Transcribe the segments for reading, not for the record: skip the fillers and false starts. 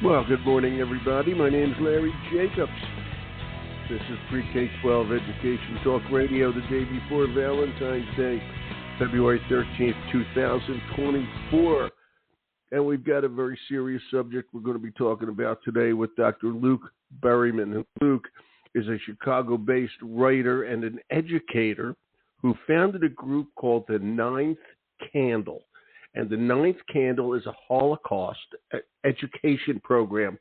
Well, good morning, everybody. My name's Larry Jacobs. This is Pre-K-12 Education Talk Radio the day before Valentine's Day, February 13th, 2024. And we've got a very serious subject we're going to be talking about today with Dr. Luke Berryman. And Luke is a Chicago-based writer and an educator who founded a group called the Ninth Candle. And the Ninth Candle is a Holocaust education program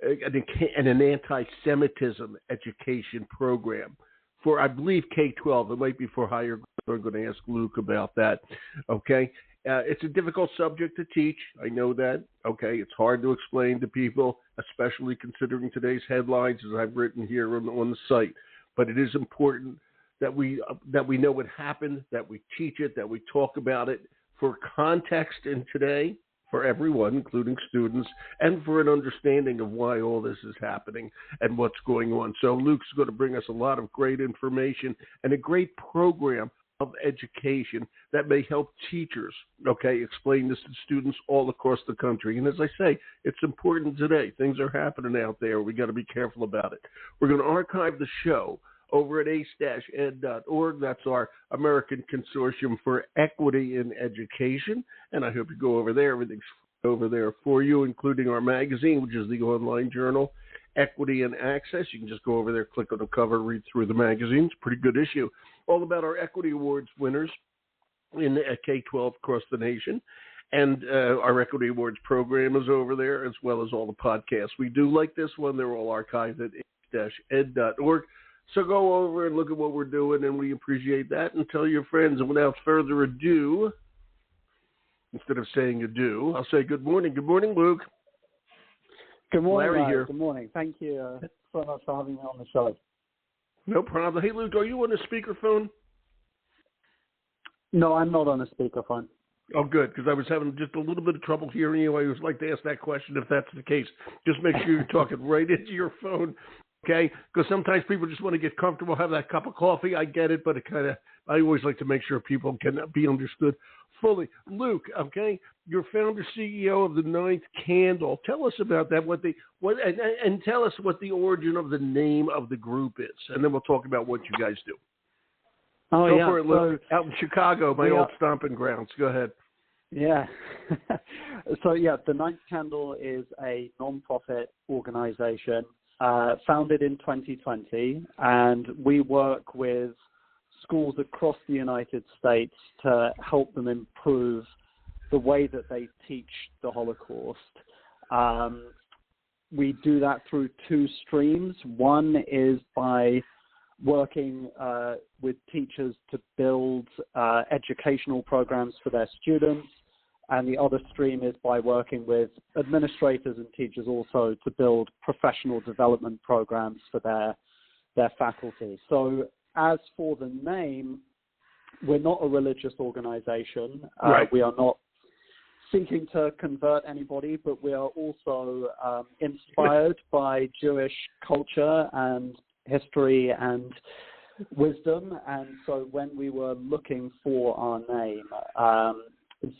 and an anti-Semitism education program for, I believe, K-12. It might be for higher grades. I'm going to ask Luke about that. Okay. It's a difficult subject to teach. I know that. Okay. It's hard to explain to people, especially considering today's headlines, as I've written here on the site. But it is important that we know what happened, that we teach it, that we talk about it, for context in today, for everyone, including students, and for an understanding of why all this is happening and what's going on. So Luke's going to bring us a lot of great information and a great program of education that may help teachers, explain this to students all across the country. And as I say, it's important today. Things are happening out there. We got to be careful about it. We're going to archive the show over at ace-ed.org. That's our American Consortium for Equity in Education. And I hope you go over there. Everything's over there for you, including our magazine, which is the online journal, Equity and Access. You can just go over there, click on the cover, read through the magazine. It's a pretty good issue. All about our Equity Awards winners in K-12 across the nation. And our Equity Awards program is over there, as well as all the podcasts we do like this one. They're all archived at ace-ed.org. So go over and look at what we're doing, and we appreciate that. And tell your friends. And without further ado, instead of saying adieu, I'll say good morning. Good morning, Luke. Good morning, Larry here. Good morning. Thank you so much for having me on the show. No problem. Hey, Luke, are you on a speakerphone? No, I'm not on a speakerphone. Oh, good, because I was having just a little bit of trouble hearing you. I always like to ask that question if that's the case. Just make sure you're talking right into your phone. Okay, because sometimes people just want to get comfortable, have that cup of coffee. I get it, but I always like to make sure people can be understood fully. Luke, okay, you're founder CEO of the Ninth Candle. Tell us about that. And tell us what the origin of the name of the group is, and then we'll talk about what you guys do. Oh, Go yeah. for it, Luke. Out in Chicago, my old stomping grounds. Go ahead. Yeah. The Ninth Candle is a non-profit organization. Founded in 2020, and we work with schools across the United States to help them improve the way that they teach the Holocaust. We do that through two streams. One is by working with teachers to build educational programs for their students, and the other stream is by working with administrators and teachers also to build professional development programs for their faculty. So as for the name, we're not a religious organization. Right. We are not seeking to convert anybody, but we are also inspired by Jewish culture and history and wisdom. And so when we were looking for our name,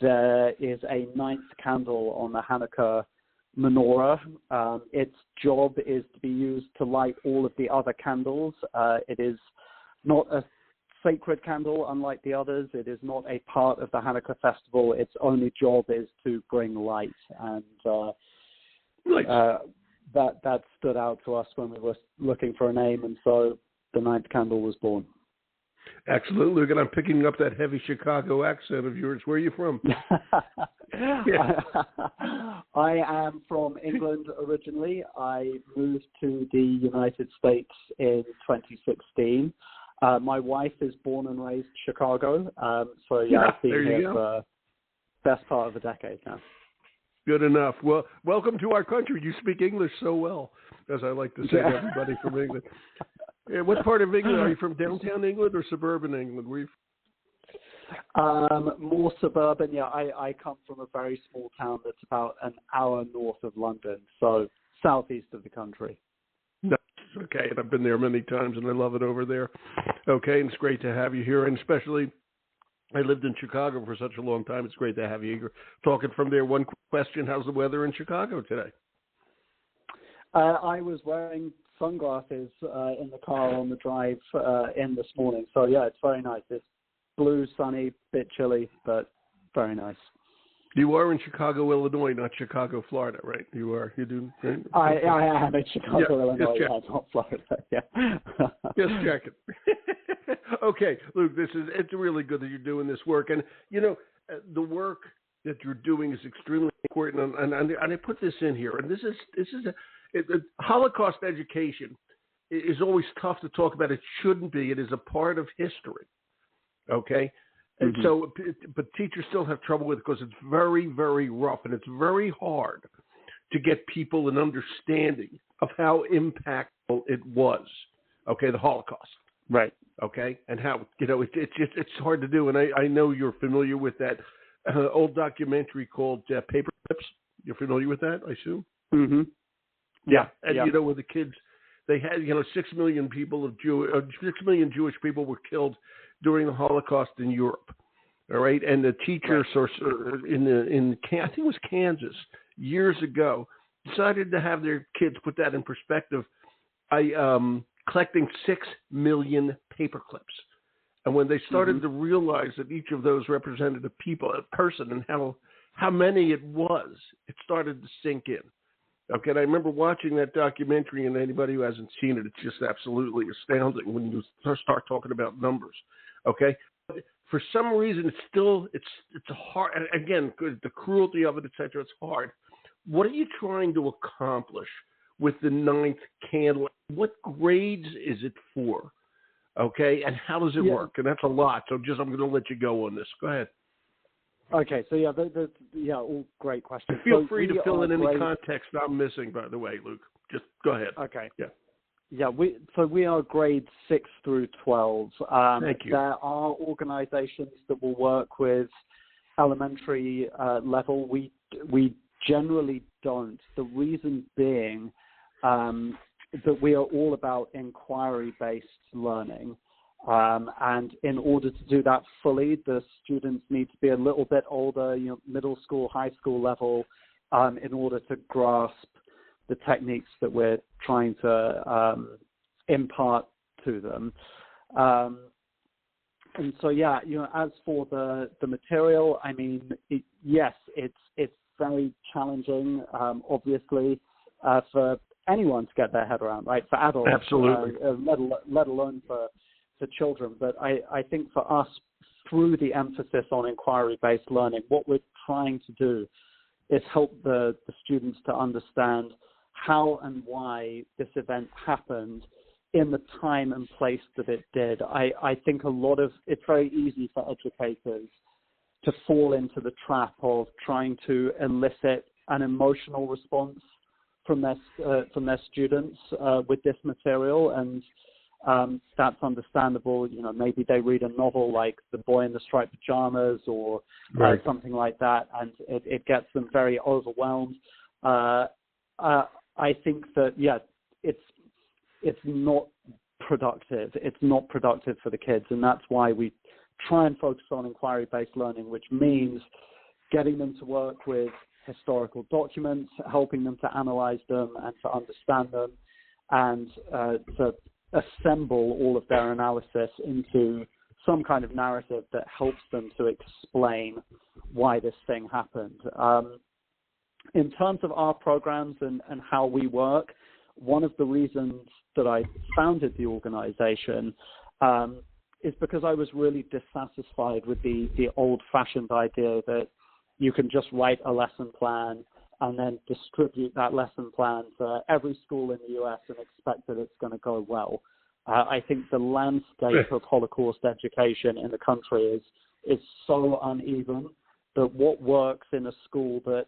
there is a ninth candle on the Hanukkah menorah. Its job is to be used to light all of the other candles. It is not a sacred candle, unlike the others. It is not a part of the Hanukkah festival. Its only job is to bring light. And that stood out to us when we were looking for a name, and so the ninth candle was born. Excellent, Luke, and I'm picking up that heavy Chicago accent of yours. Where are you from? I am from England originally. I moved to the United States in 2016. My wife is born and raised Chicago, I've been here for the best part of a decade now. Good enough. Well, welcome to our country. You speak English so well, as I like to say to everybody from England. Yeah, what part of England? Are you from downtown England or suburban England? More suburban. Yeah, I come from a very small town that's about an hour north of London, so southeast of the country. That's okay, and I've been there many times, and I love it over there. Okay, and it's great to have you here, and especially I lived in Chicago for such a long time. It's great to have you here talking from there. One question, how's the weather in Chicago today? I was wearing sunglasses in the car on the drive in this morning. So, yeah, it's very nice. It's blue, sunny, bit chilly, but very nice. You are in Chicago, Illinois, not Chicago, Florida, right? You are. You do, right? I am in Chicago, Illinois, not Florida. Yeah. Just checking. Okay, Luke, it's really good that you're doing this work. And, the work that you're doing is extremely important. And I put this in here. And this is Holocaust education is always tough to talk about. It shouldn't be. It is a part of history. Okay? And so, but teachers still have trouble with it because it's very, very rough, and it's very hard to get people an understanding of how impactful it was. Okay, the Holocaust. Right. Okay, and how it's hard to do, and I know you're familiar with that old documentary called Paper Clips. You're familiar with that, I assume. Mm-hmm. Yeah, and where the kids they had 6 million people 6 million Jewish people were killed during the Holocaust in Europe, all right? And the teachers in I think it was Kansas years ago decided to have their kids put that in perspective by collecting 6 million paper clips. And when they started to realize that each of those represented a person, and how many it was, it started to sink in. Okay, and I remember watching that documentary, and anybody who hasn't seen it, it's just absolutely astounding when you start talking about numbers. Okay, but for some reason, it's a hard. Again, the cruelty of it, etc. It's hard. What are you trying to accomplish with the 9th candle? What grades is it for? Okay, and how does it work? And that's a lot. So I'm going to let you go on this. Go ahead. Okay, so all great questions. Feel free to fill in any context I'm missing, by the way, Luke. Just go ahead. Okay. Yeah. Yeah, we are grades 6 through 12. Thank you. There are organizations that will work with elementary level. We generally don't. The reason being that we are all about inquiry-based learning. And in order to do that fully, the students need to be a little bit older, middle school, high school level, in order to grasp the techniques that we're trying to impart to them. And so, as for the material, I mean, yes, it's very challenging, obviously, for anyone to get their head around, right? For adults, absolutely, let alone for children. But I think for us, through the emphasis on inquiry-based learning, what we're trying to do is help the students to understand how and why this event happened in the time and place that it did. I think it's very easy for educators to fall into the trap of trying to elicit an emotional response from their students with this material, and that's understandable. Maybe they read a novel like The Boy in the Striped Pajamas or something like that, and it gets them very overwhelmed. I think that, it's not productive. It's not productive for the kids, and that's why we try and focus on inquiry-based learning, which means getting them to work with historical documents, helping them to analyze them and to understand them, and to assemble all of their analysis into some kind of narrative that helps them to explain why this thing happened. In terms of our programs and how we work, one of the reasons that I founded the organization is because I was really dissatisfied with the old-fashioned idea that you can just write a lesson plan and then distribute that lesson plan to every school in the U.S. and expect that it's going to go well. I think the landscape of Holocaust education in the country is so uneven that what works in a school that,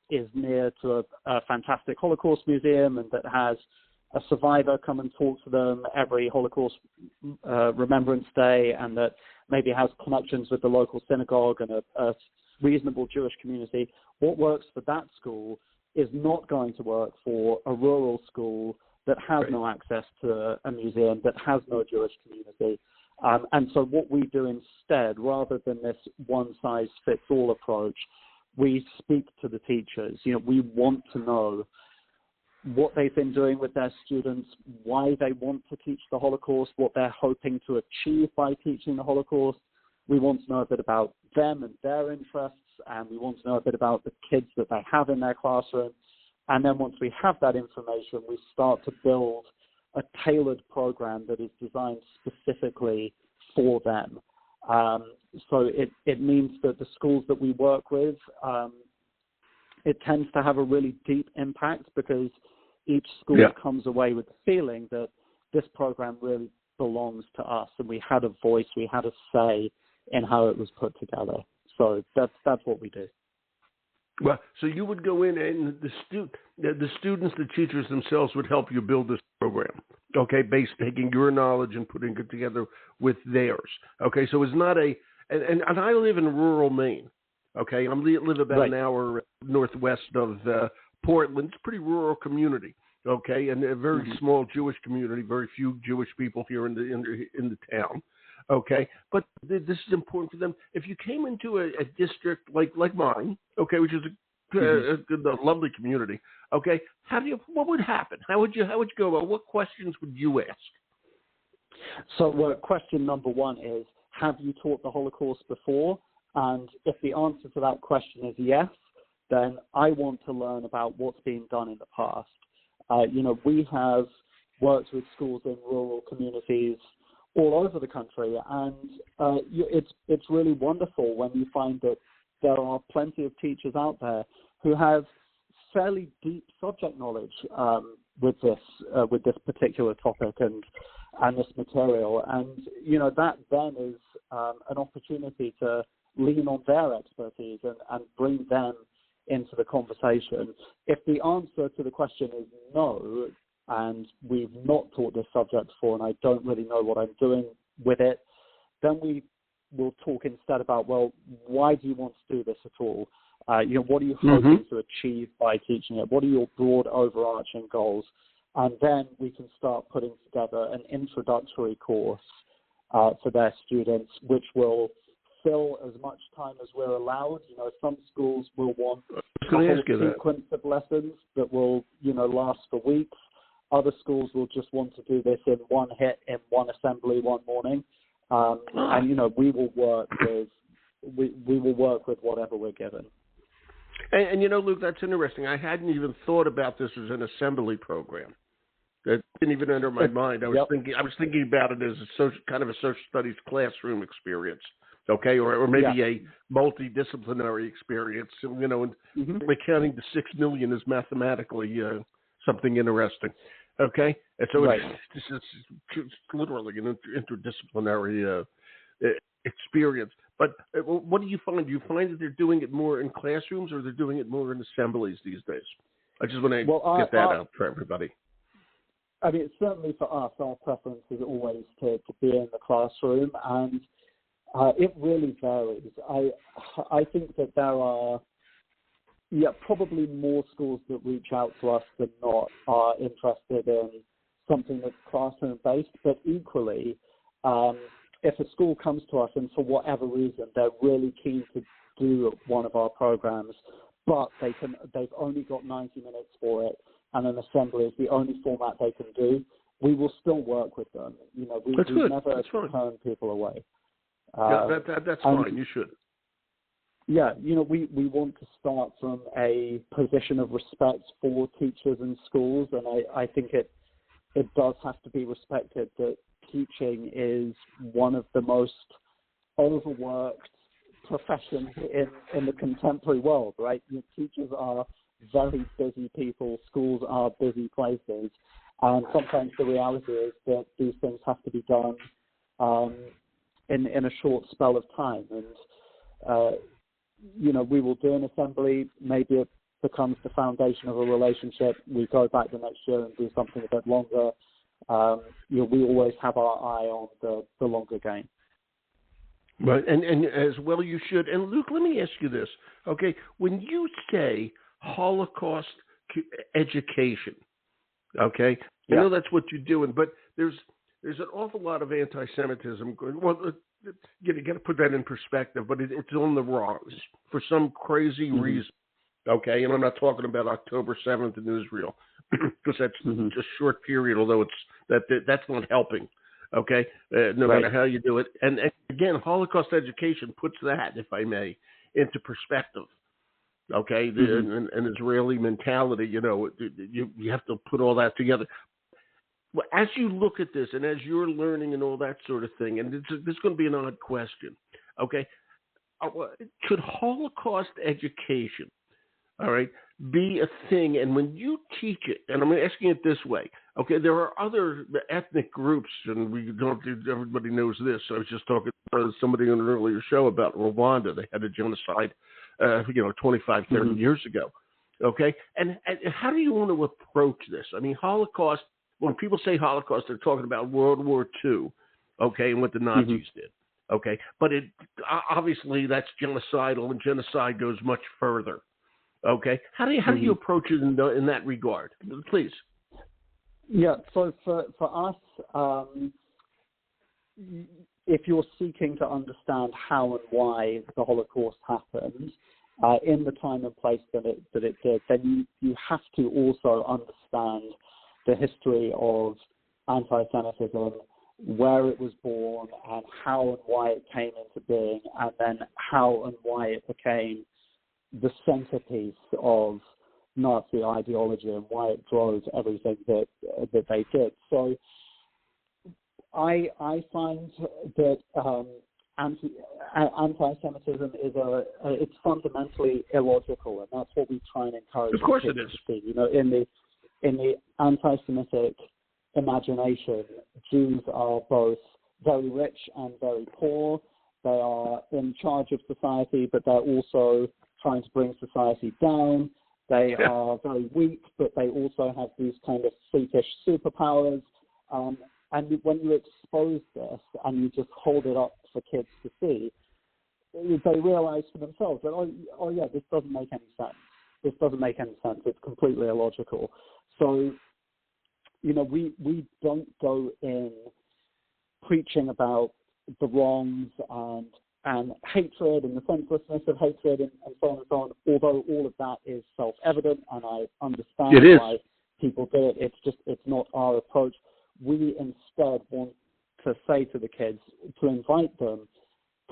is near to a fantastic Holocaust museum and that has a survivor come and talk to them every Holocaust Remembrance Day, and that maybe has connections with the local synagogue and a reasonable Jewish community, what works for that school is not going to work for a rural school that has no access to a museum, that has no Jewish community. And so what we do instead, rather than this one-size-fits-all approach, we speak to the teachers. We want to know what they've been doing with their students, why they want to teach the Holocaust, what they're hoping to achieve by teaching the Holocaust. We want to know a bit about them and their interests, and we want to know a bit about the kids that they have in their classroom. And then once we have that information, we start to build a tailored program that is designed specifically for them. So it means that the schools that we work with, it tends to have a really deep impact because each school comes away with the feeling that this program really belongs to us, and we had a voice, we had a say in how it was put together. So that's what we do. Well, so you would go in and the students, the teachers themselves would help you build this program, okay, based taking your knowledge and putting it together with theirs. Okay, so it's not and I live in rural Maine, okay? I live about an hour northwest of Portland. It's a pretty rural community, okay, and a very small Jewish community, very few Jewish people here in the town. Okay, but this is important for them. If you came into a district like mine, okay, which is a lovely community, okay, what would happen? How would you go about? What questions would you ask? So question number one is, have you taught the Holocaust before? And if the answer to that question is yes, then I want to learn about what's been done in the past. We have worked with schools in rural communities all over the country, and it's really wonderful when you find that there are plenty of teachers out there who have fairly deep subject knowledge with this particular topic and this material, and that then is an opportunity to lean on their expertise and bring them into the conversation. If the answer to the question is no, and we've not taught this subject before, and I don't really know what I'm doing with it, then we will talk instead about, well, why do you want to do this at all? What are you hoping to achieve by teaching it? What are your broad overarching goals? And then we can start putting together an introductory course for their students, which will fill as much time as we're allowed. Some schools will want a whole sequence of lessons that will, last for weeks. Other schools will just want to do this in one hit, in one assembly, one morning, and we will work with whatever we're given. And Luke, that's interesting. I hadn't even thought about this as an assembly program. That didn't even enter my mind. I was thinking about it as kind of a social studies classroom experience, okay, or maybe a multidisciplinary experience. And counting to 6 million is mathematically something interesting. Okay, and so it's literally an interdisciplinary experience. But what do you find? Do you find that they're doing it more in classrooms, or they're doing it more in assemblies these days? I just want to get that out for everybody. I mean, certainly for us, our preference is always to be in the classroom, and it really varies. I think that there are probably more schools that reach out to us than not are interested in something that's classroom-based, but equally, if a school comes to us and for whatever reason they're really keen to do one of our programs, but they've only got 90 minutes for it, and an assembly is the only format they can do, we will still work with them. We never turn people away. That's fine. You should. Yeah, we want to start from a position of respect for teachers and schools, and I think it does have to be respected that teaching is one of the most overworked professions in the contemporary world, right? Teachers are very busy people, schools are busy places, and sometimes the reality is that these things have to be done in a short spell of time, and we will do an assembly, maybe it becomes the foundation of a relationship, we go back the next year and do something a bit longer. We always have our eye on the longer game. Right, and as well you should. And Luke, let me ask you this, okay? When you say Holocaust education, okay, I know that's what you're doing, but there's an awful lot of anti-Semitism. Well, you got to put that in perspective, but it's on the rise for some crazy reason. Okay, and I'm not talking about October 7th in Israel, because that's just a short period, although that's not helping. Okay, no matter how you do it. And again, Holocaust education puts that, if I may, into perspective. Okay, an Israeli mentality, you have to put all that together. Well, as you look at this and as you're learning and all that sort of thing, and this is going to be an odd question, okay, should Holocaust education, all right, be a thing? And when you teach it, and I'm asking it this way, okay, there are other ethnic groups, and everybody knows this. I was just talking to somebody on an earlier show about Rwanda. They had a genocide, 25, 30 years ago. Okay, and how do you want to approach this? I mean, Holocaust. When people say Holocaust, they're talking about World War II, okay, and what the Nazis did, okay? But obviously that's genocidal, and genocide goes much further, okay? How do you approach it in that regard? Please. Yeah, so for us, if you're seeking to understand how and why the Holocaust happened, in the time and place that it did, then you have to also understand the history of anti-Semitism, where it was born, and how and why it came into being, and then how and why it became the centerpiece of Nazi ideology and why it drove everything that they did. So I find that anti-Semitism it's fundamentally illogical, and that's what we try and encourage. Of course, it is. To see. In the anti-Semitic imagination, Jews are both very rich and very poor. They are in charge of society, but they're also trying to bring society down. They are very weak, but they also have these kind of freakish superpowers. And when you expose this and you just hold it up for kids to see, they realize for themselves that, this doesn't make any sense. This doesn't make any sense. It's completely illogical. So, we don't go in preaching about the wrongs and hatred and the senselessness of hatred and so on and so on, although all of that is self-evident, and I understand why people do it. It's not our approach. We instead want to say to the kids, to invite them,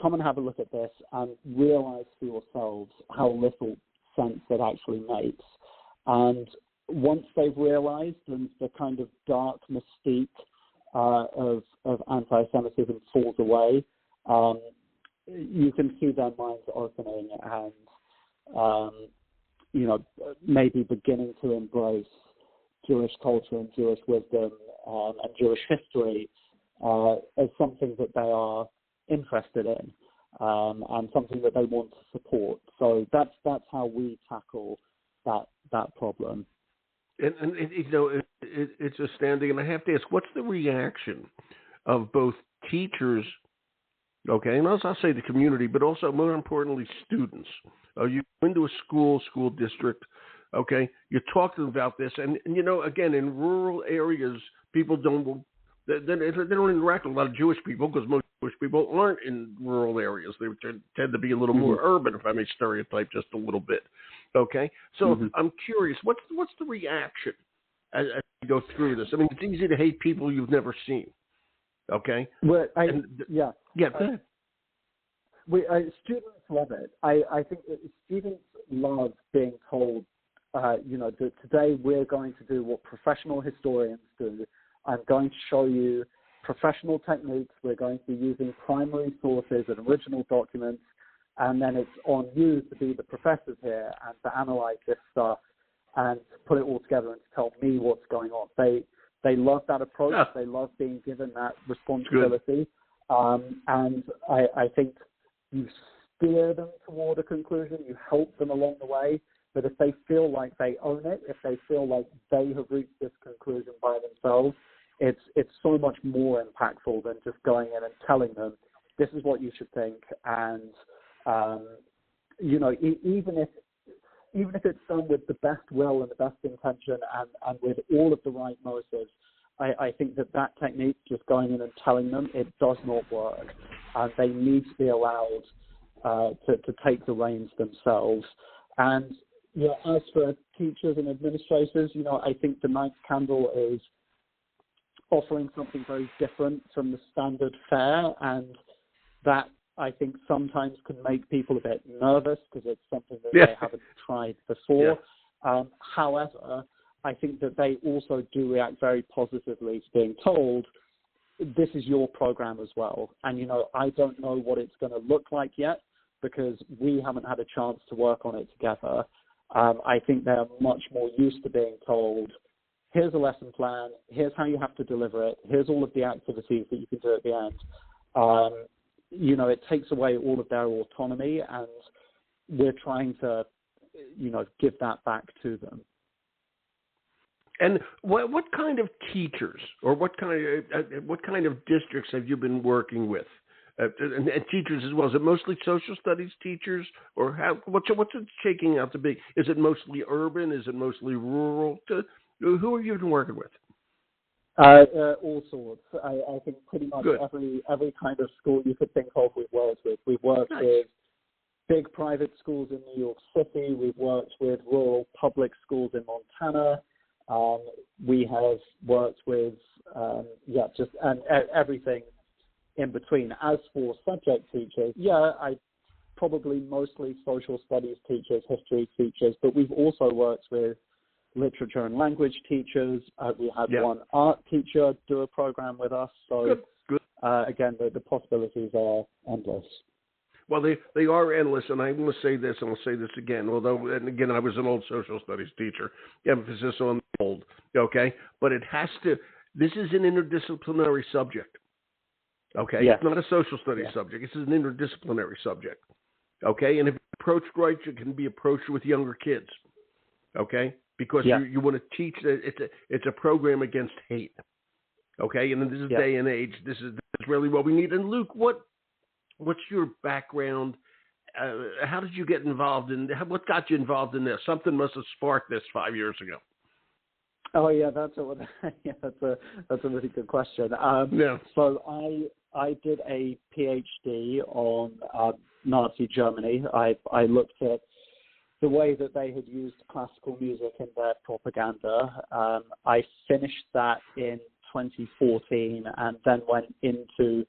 come and have a look at this and realize for yourselves how little sense it actually makes. And once they've realized and the kind of dark mystique of anti-Semitism falls away, you can see their minds opening and, maybe beginning to embrace Jewish culture and Jewish wisdom and Jewish history as something that they are interested in and something that they want to support. So that's how we tackle that problem. And it's astounding. And I have to ask, what's the reaction of both teachers, okay, and I'll say the community, but also more importantly, students? You go into a school district, okay, you talk to them about this, and again, in rural areas, people don't interact with a lot of Jewish people because most Jewish people aren't in rural areas. They tend to be a little more urban, if I may stereotype just a little bit. Okay, so I'm curious, what's the reaction as you go through this? I mean, it's easy to hate people you've never seen. Okay. Well, go ahead. Students love it. I think students love being told, that today we're going to do what professional historians do. I'm going to show you professional techniques. We're going to be using primary sources and original documents, and then it's on you to be the professors here and to analyze this stuff and to put it all together and to tell me what's going on. They love that approach. Yeah. They love being given that responsibility. And I think you steer them toward a conclusion, you help them along the way. But if they feel like they own it, if they feel like they have reached this conclusion by themselves, it's so much more impactful than just going in and telling them, this is what you should think. And, even if it's done with the best will and the best intention and with all of the right motives, I think that technique, just going in and telling them, it does not work. And they need to be allowed to take the reins themselves. And, Yeah, as for teachers and administrators, I think the ninth candle is offering something very different from the standard fare, and that I think sometimes can make people a bit nervous because it's something that they haven't tried before. However, I think that they also do react very positively to being told, this is your program as well. And, I don't know what it's going to look like yet because we haven't had a chance to work on it together. I think they're much more used to being told, here's a lesson plan, here's how you have to deliver it, here's all of the activities that you can do at the end. It takes away all of their autonomy, and we're trying to, give that back to them. And what kind of teachers or what kind of districts have you been working with? And teachers as well. Is it mostly social studies teachers, or what's it shaking out to be? Is it mostly urban? Is it mostly rural? Who have you been working with? All sorts. I think pretty much every kind of school you could think of we've worked with. We've worked with big private schools in New York City. We've worked with rural public schools in Montana. We have worked with everything in between. As for subject teachers, I probably mostly social studies teachers, history teachers, but we've also worked with literature and language teachers. We had one art teacher do a program with us. So good. Again, the possibilities are endless. Well, they are endless, and I'm going to say this, and I'll say this again, and again, I was an old social studies teacher, emphasis on old, okay? But this is an interdisciplinary subject, okay? It's not a social studies subject. This is an interdisciplinary subject, okay? And if approached right, it can be approached with younger kids, okay? Because you want to teach that it's a program against hate, okay? And in this day and age, this is really what we need. And Luke, what's your background? How did you get involved what got you involved in this? Something must have sparked this 5 years ago. Oh yeah, that's a really good question. So I did a PhD on Nazi Germany. I looked at the way that they had used classical music in their propaganda. I finished that in 2014 and then went into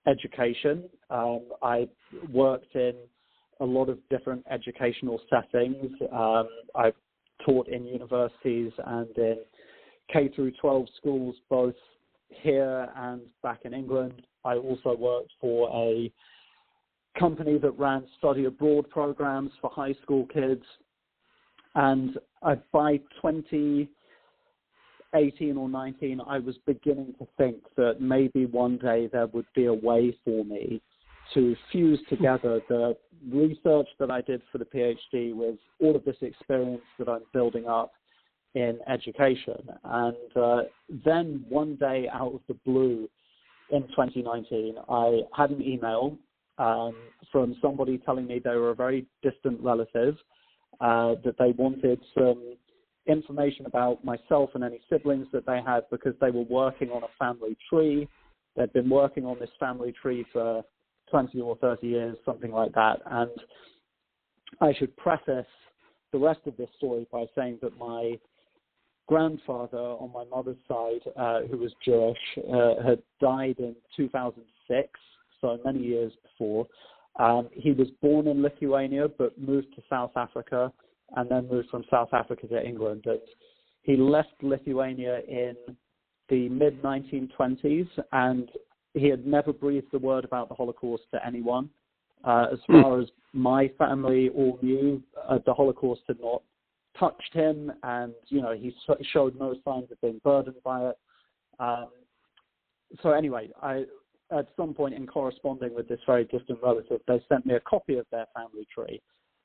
education. I worked in a lot of different educational settings. I've taught in universities and in K through 12 schools, both here and back in England. I also worked for a company that ran study abroad programs for high school kids. And by 2018 or 19, I was beginning to think that maybe one day there would be a way for me to fuse together the research that I did for the PhD with all of this experience that I'm building up in education. And then one day out of the blue in 2019, I had an email from somebody telling me they were a very distant relative, that they wanted some information about myself and any siblings that they had because they were working on a family tree. They'd been working on this family tree for 20 or 30 years, something like that. And I should preface the rest of this story by saying that my grandfather on my mother's side, who was Jewish, had died in 2006, so many years before. He was born in Lithuania but moved to South Africa and then moved from South Africa to England. And he left Lithuania in the mid-1920s, and he had never breathed a word about the Holocaust to anyone. As far as my family all knew, the Holocaust had not touched him, and, he showed no signs of being burdened by it. So anyway, at some point in corresponding with this very distant relative, they sent me a copy of their family tree.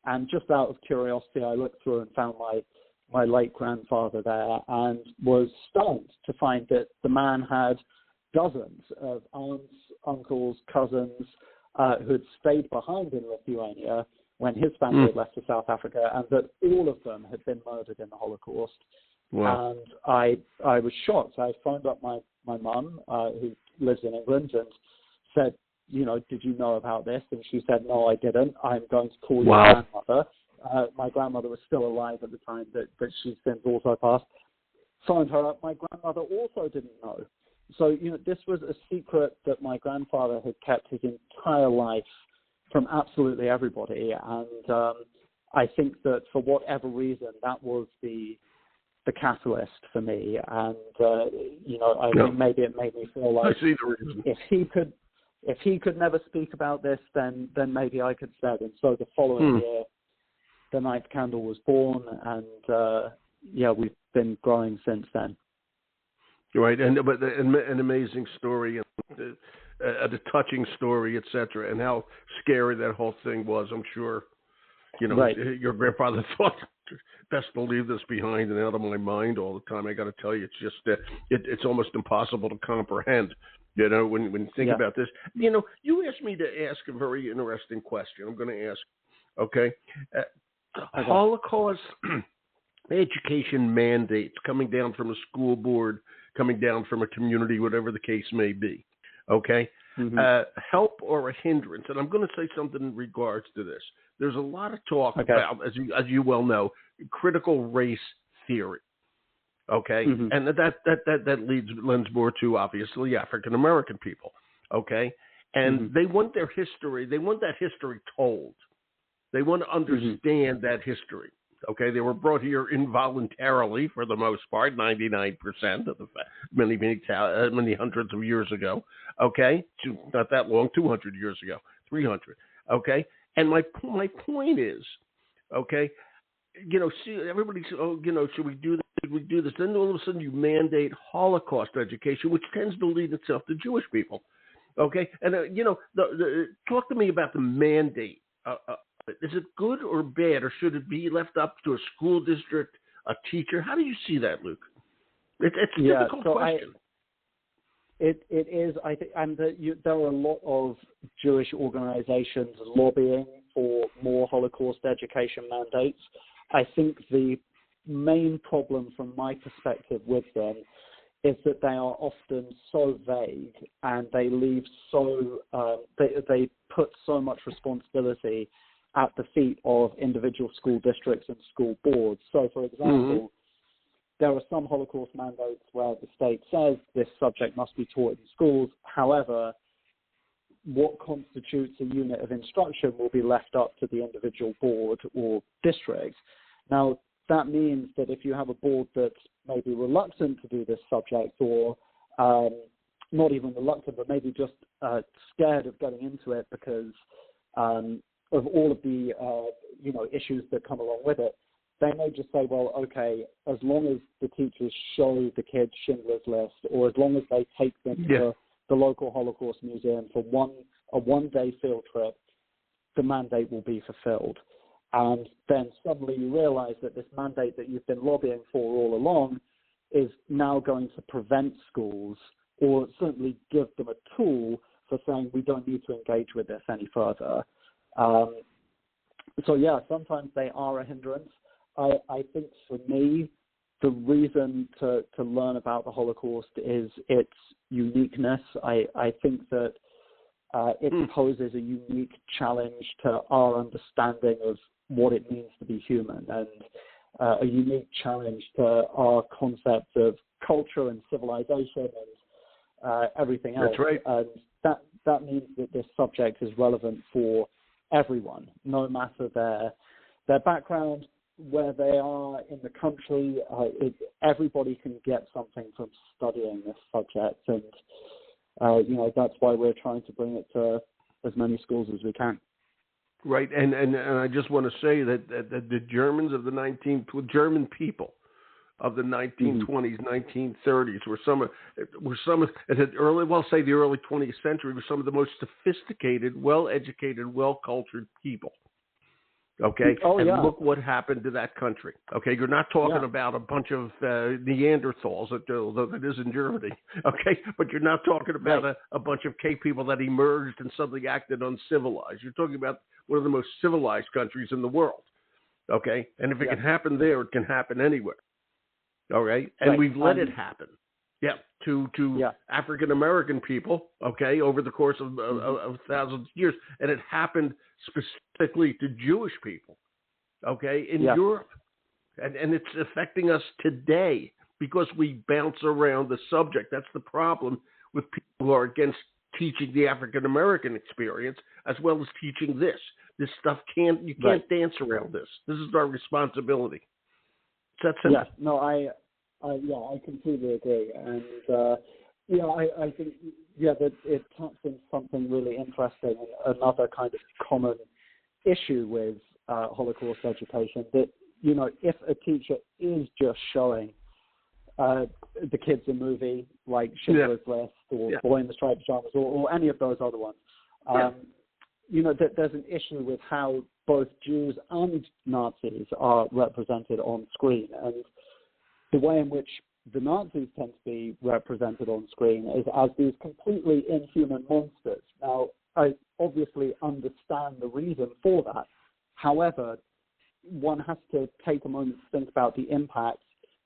And just out of curiosity, I looked through and found my late grandfather there and was stunned to find that the man had dozens of aunts, uncles, cousins who had stayed behind in Lithuania when his family had left to South Africa, and that all of them had been murdered in the Holocaust. Wow. And I was shocked. I phoned up my mum, who lives in England, and said, did you know about this? And she said, no, I didn't. I'm going to call your grandmother. my grandmother was still alive at the time, but she's since also passed. Phoned her up. My grandmother also didn't know. So, this was a secret that my grandfather had kept his entire life from absolutely everybody. And I think that for whatever reason, that was the catalyst for me. And, I think maybe it made me feel like I see the reason. if he could never speak about this, then maybe I could say it. And so the following year, the ninth candle was born, and we've been growing since then. Right, but an amazing story, and a touching story, etc., and how scary that whole thing was. I'm sure, right. Your grandfather thought, best to leave this behind and out of my mind all the time. I got to tell you, it's just it's almost impossible to comprehend. When you think about this, you asked me to ask a very interesting question. I'm going to ask, okay. Holocaust education mandates coming down from a school board, coming down from a community, whatever the case may be, okay? Help or a hindrance? And I'm going to say something in regards to this. There's a lot of talk about, as you well know, critical race theory, okay? And that lends more to, obviously, African-American people, okay? And they want their history, they want that history told. They want to understand that history. Okay, they were brought here involuntarily for the most part, 99% of the many hundreds of years ago. Okay, not that long, 200 years ago, 300. Okay, and my point is, okay, see, everybody says, should we do this? Should we do this? Then all of a sudden you mandate Holocaust education, which tends to lead itself to Jewish people. Okay, and talk to me about the mandate. Is it good or bad, or should it be left up to a school district, a teacher? How do you see that, Luke? It's a difficult question. It is, I think, and there are a lot of Jewish organizations lobbying for more Holocaust education mandates. I think the main problem from my perspective with them is that they are often so vague, and they leave they put so much responsibility at the feet of individual school districts and school boards. So, for example, there are some Holocaust mandates where the state says this subject must be taught in schools. However, what constitutes a unit of instruction will be left up to the individual board or district. Now, that means that if you have a board that's maybe reluctant to do this subject, or not even reluctant, but maybe just scared of getting into it because of all of the issues that come along with it, they may just say, well, okay, as long as the teachers show the kids Schindler's List, or as long as they take them to the local Holocaust museum for a one-day field trip, the mandate will be fulfilled. And then suddenly you realize that this mandate that you've been lobbying for all along is now going to prevent schools, or certainly give them a tool for saying we don't need to engage with this any further. Sometimes they are a hindrance. I think for me, the reason to learn about the Holocaust is its uniqueness. I think that it poses a unique challenge to our understanding of what it means to be human, and a unique challenge to our concept of culture and civilization and everything else. That's right. And that means that this subject is relevant for everyone, no matter their background, where they are in the country. Everybody can get something from studying this subject, and that's why we're trying to bring it to as many schools as we can. Right, and I just want to say that the Germans of the German people of the 1920s, 1930s were some of the early 20th century were some of the most sophisticated, well-educated, well-cultured people. Okay, look what happened to that country. Okay, you're not talking about a bunch of Neanderthals, although that is in Germany. Okay, but you're not talking about a bunch of cave people that emerged and suddenly acted uncivilized. You're talking about one of the most civilized countries in the world. Okay, and if it can happen there, it can happen anywhere. All right, and we've let it happen. To African American people, okay, over the course of thousands of years, and it happened specifically to Jewish people, okay, in Europe. And it's affecting us today because we bounce around the subject. That's the problem with people who are against teaching the African-American experience as well as teaching this. This stuff you can't dance around this. This is our responsibility. That's it. Yes, no, I completely agree. And, I think, that it taps into something really interesting, another kind of common issue with Holocaust education, that, if a teacher is just showing the kids a movie like Schindler's List or Boy in the Striped Pajamas or any of those other ones, that there's an issue with how both Jews and Nazis are represented on screen. And the way in which the Nazis tend to be represented on screen is as these completely inhuman monsters. Now, I obviously understand the reason for that. However, one has to take a moment to think about the impact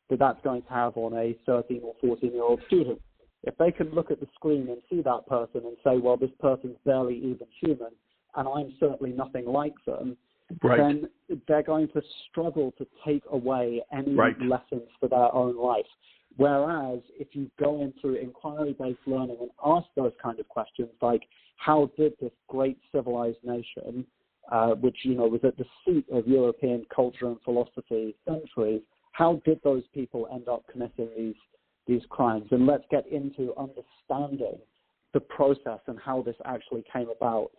that that's going to have on a 13 or 14-year-old student. If they can look at the screen and see that person and say, well, this person's barely even human, and I'm certainly nothing like them, then they're going to struggle to take away any lessons for their own life. Whereas if you go into inquiry-based learning and ask those kind of questions, like how did this great civilized nation, which was at the seat of European culture and philosophy centuries, how did those people end up committing these crimes? And let's get into understanding the process and how this actually came about.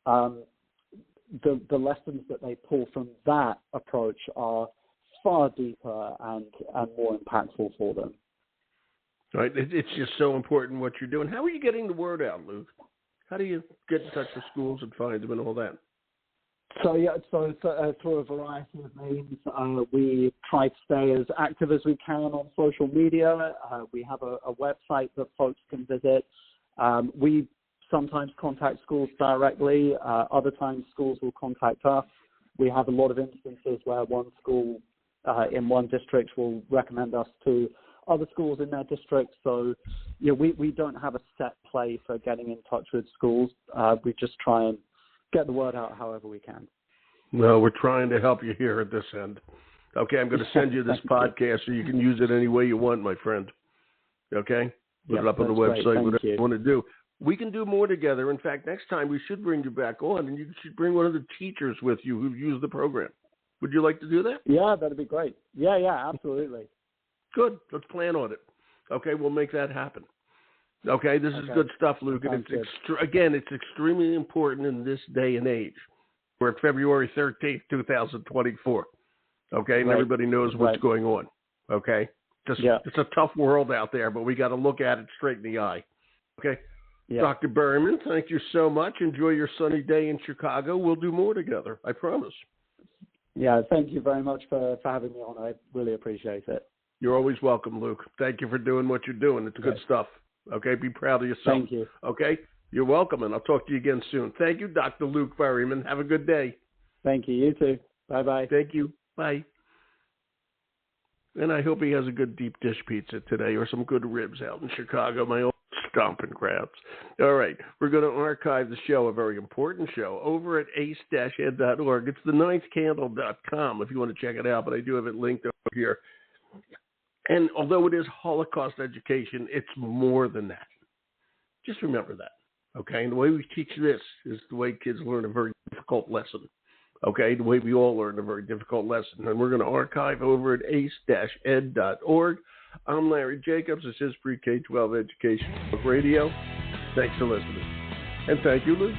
The lessons that they pull from that approach are far deeper and more impactful for them. Right. It's just so important what you're doing. How are you getting the word out, Luke? How do you get in touch with schools and find them and all that? So through a variety of means, we try to stay as active as we can on social media. We have a website that folks can visit. We sometimes contact schools directly. Other times schools will contact us. We have a lot of instances where one school in one district will recommend us to other schools in their district. So we don't have a set play for getting in touch with schools. We just try and get the word out however we can. Well, we're trying to help you here at this end. Okay, I'm going to send you this podcast so you can use it any way you want, my friend. Okay? Put it up on the website, whatever you want to do. We can do more together. In fact, next time we should bring you back on, and you should bring one of the teachers with you who've used the program. Would you like to do that? Yeah, that'd be great. Yeah, absolutely. Good. Let's plan on it. Okay, we'll make that happen. Okay, this is good stuff, Luke. And it's extremely important in this day and age. We're at February 13th, 2024. Okay, and everybody knows what's going on. Okay? It's a tough world out there, but we got to look at it straight in the eye. Okay? Yeah. Dr. Berryman, thank you so much. Enjoy your sunny day in Chicago. We'll do more together. I promise. Yeah, thank you very much for having me on. I really appreciate it. You're always welcome, Luke. Thank you for doing what you're doing. It's good stuff. Okay, be proud of yourself. Thank you. Okay, you're welcome, and I'll talk to you again soon. Thank you, Dr. Luke Berryman. Have a good day. Thank you. You too. Bye-bye. Thank you. Bye. And I hope he has a good deep dish pizza today or some good ribs out in Chicago, my old stomping grounds. All right, we're going to archive the show, a very important show, over at ace-ed.org. It's theninthcandle.com if you want to check it out, but I do have it linked over here. And although it is Holocaust education, it's more than that. Just remember that, okay? And the way we teach this is the way kids learn a very difficult lesson, okay? The way we all learn a very difficult lesson. And we're going to archive over at ace-ed.org. I'm Larry Jacobs. This is Pre-K-12 Education Radio. Thanks for listening. And thank you, Luke.